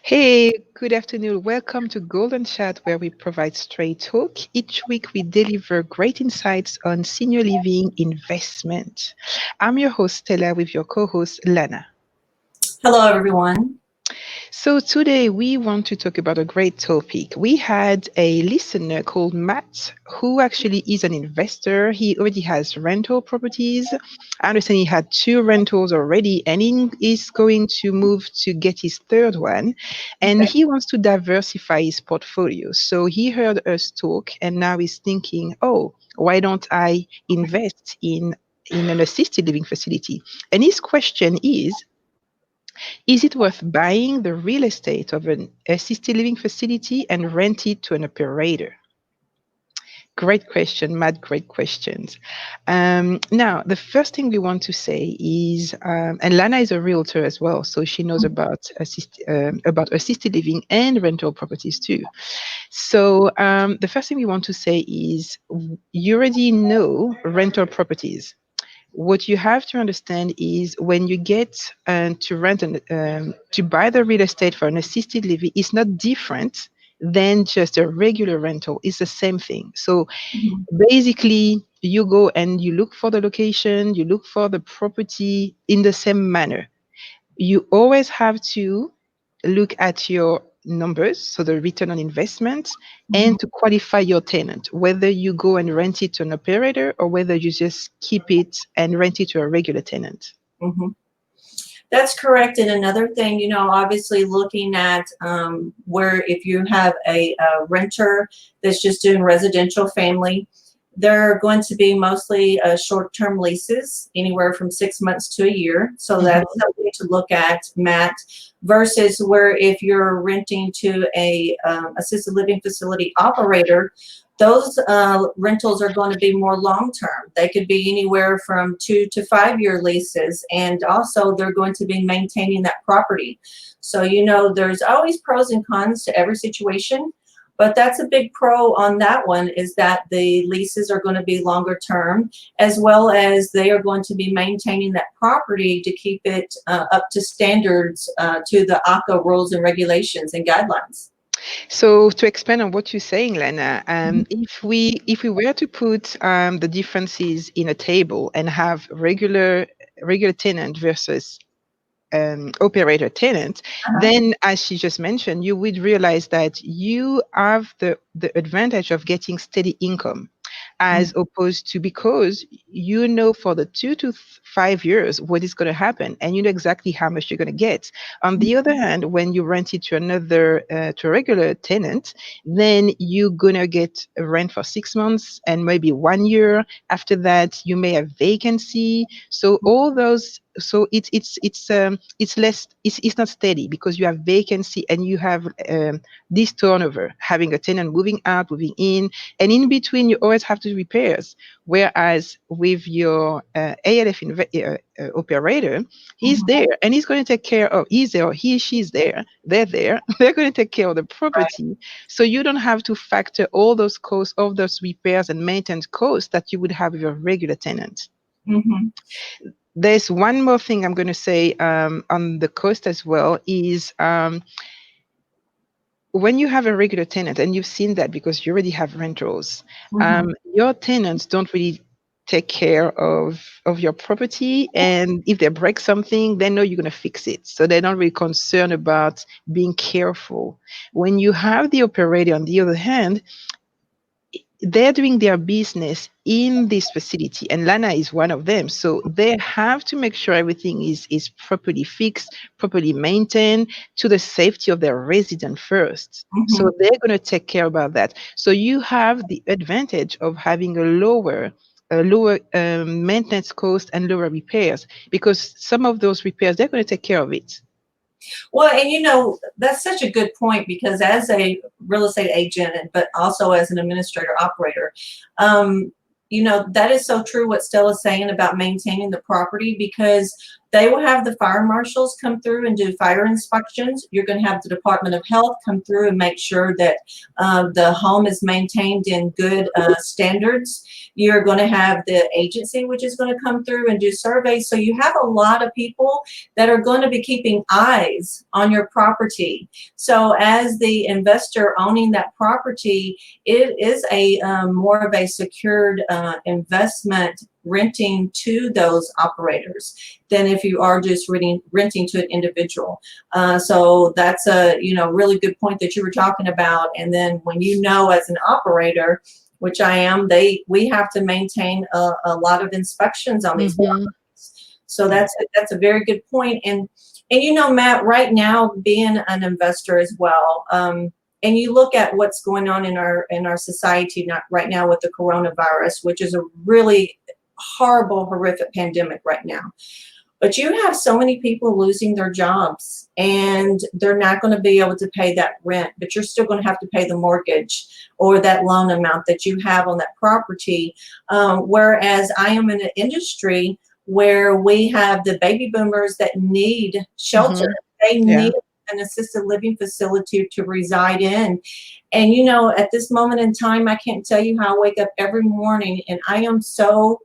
Hey, good afternoon. Welcome to Golden Chat, where we provide straight talk. Each week, we deliver great insights on senior living investment. I'm your host, Stella, with your co host, Lana. Hello, everyone. So, today we want to talk about a great topic. We had a listener called Matt, who actually is an investor. He already has rental properties. I understand he had two rentals already, and he is going to move to get his third one. And Okay. he wants to diversify his portfolio. So, he heard us talk, and now he's thinking, oh, why don't I invest in an assisted living facility? And his question is it worth buying the real estate of an assisted living facility and rent it to an operator? Great question, Matt. Great questions. Now, the first thing we want to say is, and Lana is a realtor as well, so she knows about assisted living and rental properties too. So, the first thing we want to say is, you already know rental properties. What you have to understand is when you get to buy the real estate for an assisted living, it's not different than just a regular rental. It's the same thing. So Mhm. basically, you go and you look for the location, you look for the property in the same manner. You always have to look at your numbers, so the return on investment, Mhm. and to qualify your tenant, whether you go and rent it to an operator or whether you just keep it and rent it to a regular tenant. Mhm. That's correct. And another thing, obviously looking at where if you have a renter that's just doing residential family, they're going to be mostly short-term leases, anywhere from 6 months to a year. So that's Mhm. something to look at, Matt, versus where if you're renting to a assisted living facility operator, those rentals are going to be more long term. They could be anywhere from 2 to 5 year leases, and also they're going to be maintaining that property. So, there's always pros and cons to every situation, but that's a big pro on that one is that the leases are going to be longer term, as well as they are going to be maintaining that property to keep it up to standards to the ACA rules and regulations and guidelines. So to expand on what you're saying, Lena, Mhm. if we were to put the differences in a table and have regular tenant versus operator tenant, Uh-huh. then as she just mentioned, you would realize that you have the advantage of getting steady income as opposed to because you know for the 2 to 5 years what is going to happen and you know exactly how much you're going to get. On the other hand, when you rent it to a regular tenant, then you're going to get a rent for 6 months and maybe 1 year. After that, you may have vacancy. So all those, so it's less, it's not steady because you have vacancy and you have this turnover, having a tenant moving out, moving in, and in between you always have to do repairs. Whereas with your ALF operator, he's Mhm. there and he's going to take care of, he's there, he, she's there, they're there, they're going to take care of the Right. property. So you don't have to factor all those costs, all those repairs and maintenance costs that you would have with your regular tenant. Mhm. There's one more thing I'm going to say on the cost as well is when you have a regular tenant, and you've seen that because you already have rentals, Mhm. your tenants don't really take care of your property, and if they break something, they know you're going to fix it, so they're not really concerned about being careful. When you have the operator, on the other hand, they're doing their business in this facility, and Lana is one of them. So they have to make sure everything is properly fixed, properly maintained, to the safety of their resident first. So Mhm. they're going to take care about that. So you have the advantage of having a lower maintenance cost and lower repairs, because some of those repairs they're going to take care of it. Well, and that's such a good point because as a real estate agent, but also as an administrator operator, that is so true what Stella's saying about maintaining the property because They will have the fire marshals come through and do fire inspections. You're going to have the Department of Health come through and make sure that the home is maintained in good standards. You're going to have the agency, which is going to come through and do surveys. So you have a lot of people that are going to be keeping eyes on your property. So as the investor owning that property, it is a more of a secured investment renting to those operators than if you are just renting to an individual. So that's a really good point that you were talking about. And then when as an operator, which I am, we have to maintain a lot of inspections on these Mm-hmm. properties. So Yeah. that's a very good point. And Matt, right now being an investor as well, and you look at what's going on in our society not right now with the coronavirus, which is a really horrible, horrific pandemic right now. But you have so many people losing their jobs and they're not going to be able to pay that rent, but you're still going to have to pay the mortgage or that loan amount that you have on that property. Whereas I am in an industry where we have the baby boomers that need shelter. Mm-hmm. They Yeah. need an assisted living facility to reside in. And at this moment in time, I can't tell you how I wake up every morning and I am so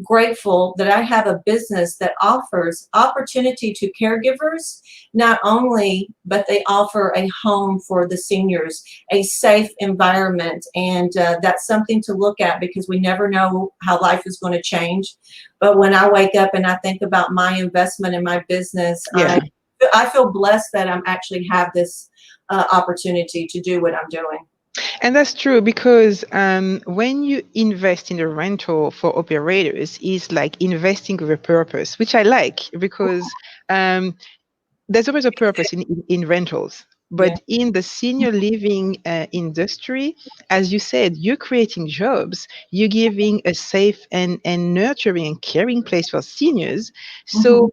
grateful that I have a business that offers opportunity to caregivers, not only, but they offer a home for the seniors, a safe environment. And that's something to look at because we never know how life is going to change. But when I wake up and I think about my investment in my business, Yeah. I feel blessed that I'm actually have this opportunity to do what I'm doing. And that's true because when you invest in a rental for operators, it's like investing with a purpose, which I like because um, there's always a purpose in rentals. Yeah. But in the senior living industry, as you said, you're creating jobs, you're giving a safe and nurturing and caring place for seniors. Mhm. So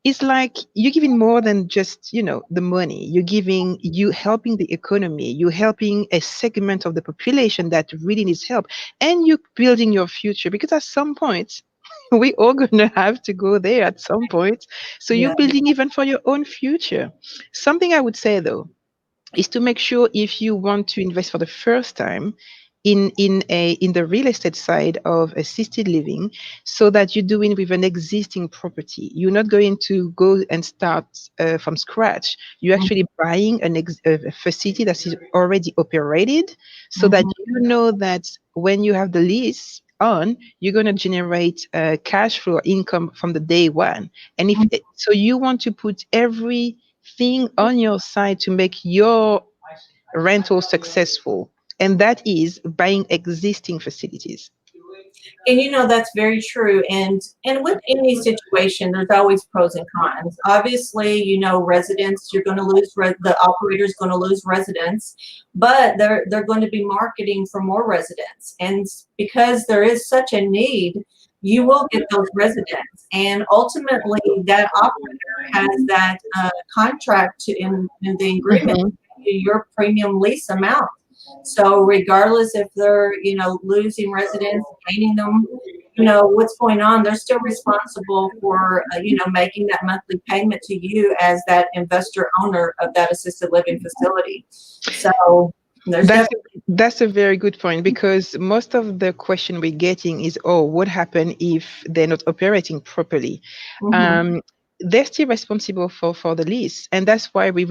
it's like you're giving more than just the money. You helping the economy, you're helping a segment of the population that really needs help, and you're building your future because at some point we all gonna have to go there at some point. So you're Yeah. building even for your own future. Something I would say though is to make sure if you want to invest for the first time in the real estate side of assisted living, so that you're doing with an existing property. You're not going to go and start from scratch. You're actually buying a facility that is already operated, so that Mhm. you know that when you have the lease on, you're going to generate cash flow income from the day one. And if so, you want to put everything on your side to make your rental successful, and that is buying existing facilities. And that's very true. And with any situation, there's always pros and cons. Obviously, residents, you're going to lose the operator's going to lose residents, but they're going to be marketing for more residents. And because there is such a need, you will get those residents. And ultimately, that operator has that contract in the agreement, Hmm. your premium lease amount. So regardless if they're, losing residents, gaining them, what's going on, they're still responsible for, making that monthly payment to you as that investor owner of that assisted living facility. So there's That's definitely. that's a very good point because most of the question we're getting is, oh, what happened if they're not operating properly? Mhm, Um, they're still responsible for the lease, and that's why we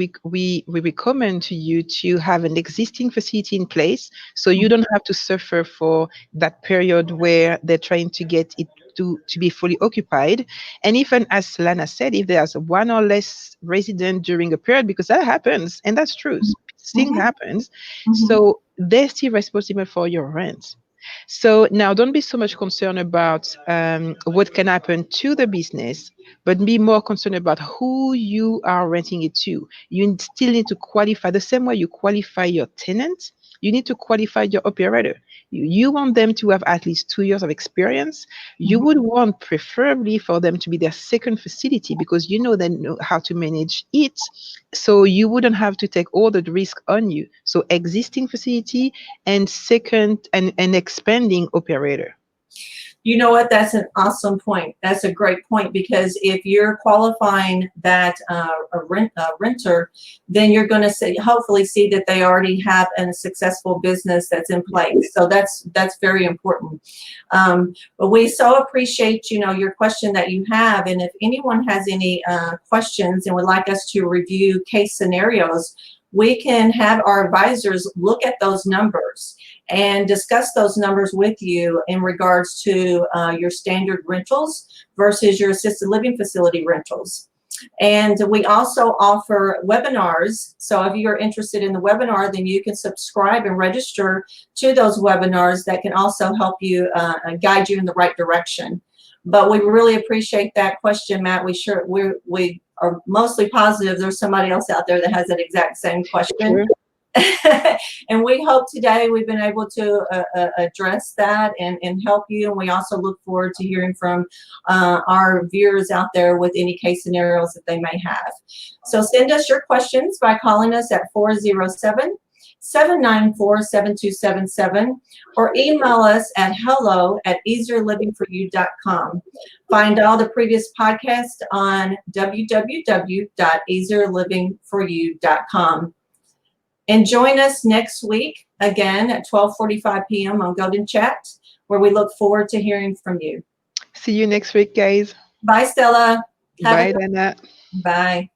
recommend to you to have an existing facility in place, so you don't have to suffer for that period where they're trying to get it to be fully occupied. And even as Lana said, if there's one or less resident during a period, because that happens, and that's true, things mhm, happens, mhm, so they're still responsible for your rent. So now don't be so much concerned about what can happen to the business, but be more concerned about who you are renting it to. You still need to qualify the same way you qualify your tenant. You need to qualify your operator. You want them to have at least 2 years of experience. You mhm. would want preferably for them to be their second facility because you know they know how to manage it. So you wouldn't have to take all the risk on you. So existing facility and second and expanding operator. You know what? That's an awesome point. That's a great point, because if you're qualifying that renter, then you're going to see, hopefully see that they already have a successful business that's in place. So that's very important. But we so appreciate, your question that you have. And if anyone has any questions and would like us to review case scenarios, we can have our advisors look at those numbers and discuss those numbers with you in regards to your standard rentals versus your assisted living facility rentals. And we also offer webinars. So if you're interested in the webinar, then you can subscribe and register to those webinars that can also help you guide you in the right direction. But we really appreciate that question, Matt. We are mostly positive there's somebody else out there that has that exact same question. Sure. And we hope today we've been able to address that and help you. And we also look forward to hearing from our viewers out there with any case scenarios that they may have. So send us your questions by calling us at 407-794-7277 or email us at hello@easierlivingforyou.com. Find all the previous podcasts on www.easierlivingforyou.com. And join us next week again at 12:45 p.m. on Golden Chat, where we look forward to hearing from you. See you next week, guys. Bye, Stella. Have a Bye, good Dana. Bye.